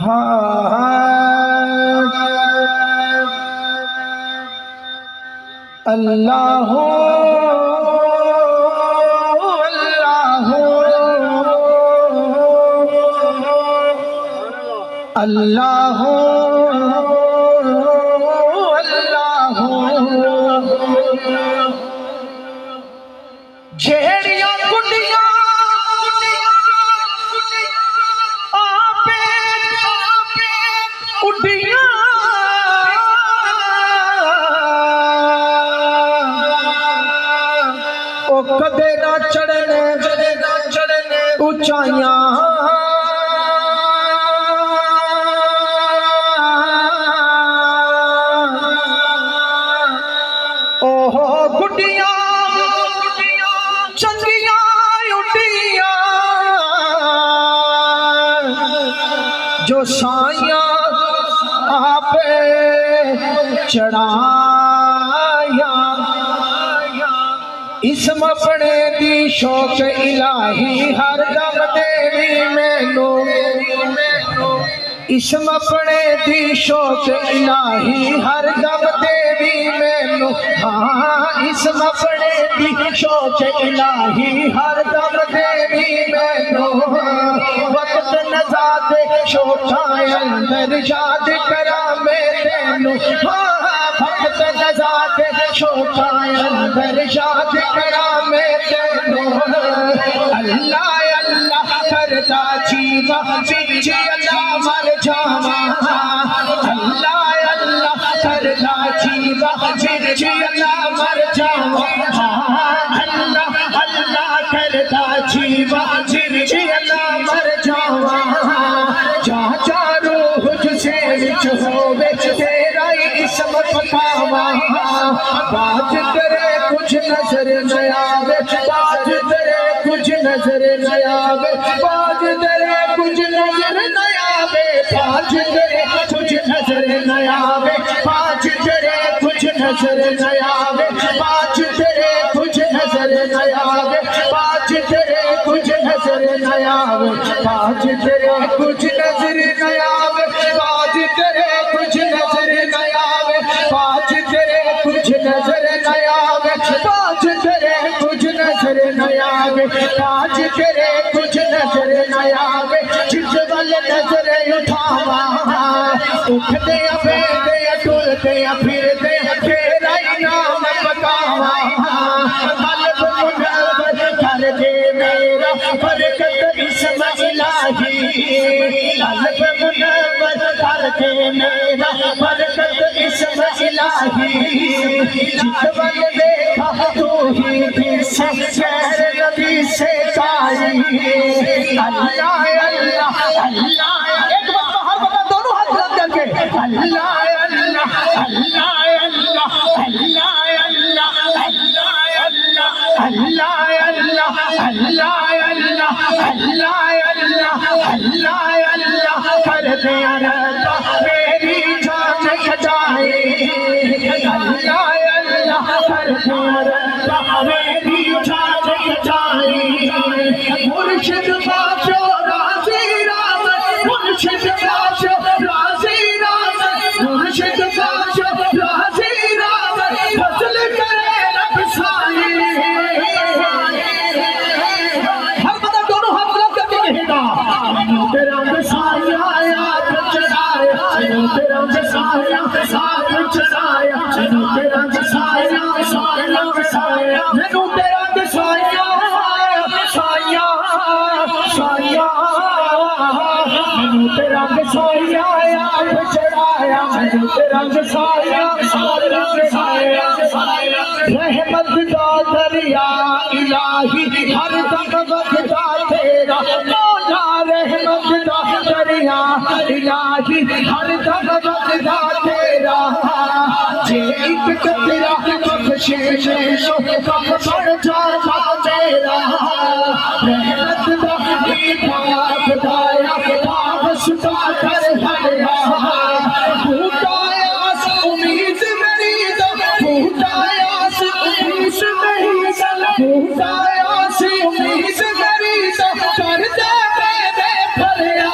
اللہ اللہ اللہ جھیڑیاں کٹیاں آپے اڈیاں او کدے نہ چڑھنے اونچائیاں جو سائیاں آپ چڑھایا اسم اپنے دی شوق الہی ہر دم دیوی مینو اسم اپنے دی شوق الہی ہر دم دیوی مینو ہاں اسم اپنے دی شوق الہی ہر دم دیوی مینو وقت نزاد شوقائیں اندر یاد کرا میں تینو وقت نزاد شوقائیں اندر یاد کرا میں تینو اللہ اللہ کرتا جیوا پیچھے اللہ مر جاواں اللہ اللہ کرتا جیوا پیچھے اللہ مر جاواں اللہ اللہ کرتا جیوا پیچھے اللہ مر جاواں جہاں چارو حج سے وچ ہووے تیرا ہی اسم پکاواں باج تیرے کچھ نظر نہ آوے باج تیرے کچھ نظر نہ آوے باج تیرے کچھ نظر نہ آوے باج تیرے کچھ نظر نہ آوے باج تیرے کچھ نظر نہ آوے باج تیرے کچھ نظر نہ آوے باج تیرے کچھ نظر نہ آوے باج تیرے کچھ نظر نہ آوے باج تیرے کچھ نظر نہ آوے باج تیرے کچھ نظر نہ آوے باج تیرے کچھ نظر نہ آوے باج تیرے کچھ نظر نہ آوے جس ول نظر اٹھاواں اٹھدے بیٹھدے ٹردے پھردے تیرا ہی نام پکاواں قلب منور کر دے میرا برکت اسم الہی قلب منور کر دے میرا برکت اسم الہی جس ول دیکھا تو ہی دل سے خیر نبی سے کائی اللہ اللہ اللہ ایک وقت ہر بندہ دونوں ہاتھ بلند کر کے اللہ اللہ اللہ اللہ اللہ اللہ اللہ اللہ اللہ اللہ اللہ اللہ اللہ کر دے رضا میری جان کھجائے اللہ اللہ کر دے رضا میری جان کھجائے مرشد باشو راضی راضی مرشد باشو راضی راضی مرشد باشو راضی راضی فضل کرے رب سائی ہر بندہ دونوں ہاتھ بلند کر کے کہے گا تیرا سایہ یاد چڑھایا تیرا سایہ ساتھ چڑھایا تیرا سایہ سایہ سایہ مینوں تیرا سایہ سایہ سایہ مینوں تیرا سایہ یاد چڑھایا تیرا سایہ سایہ سایہ رحمت دا دریا الہی ہر دم وقتا تیرا مولا رحمت دا دریا الہی ہر دم وقتا تیرا جے ایک قطرہ بخشش سو کم بڑھ جاتا تیرا رحمت دا پاک دایا پاک ستا کر ہریا بھوٹایا سے امید میری دا بھوٹایا سے امید میری دا بھوٹایا سے امید میری دا کر دے بے بے پھریا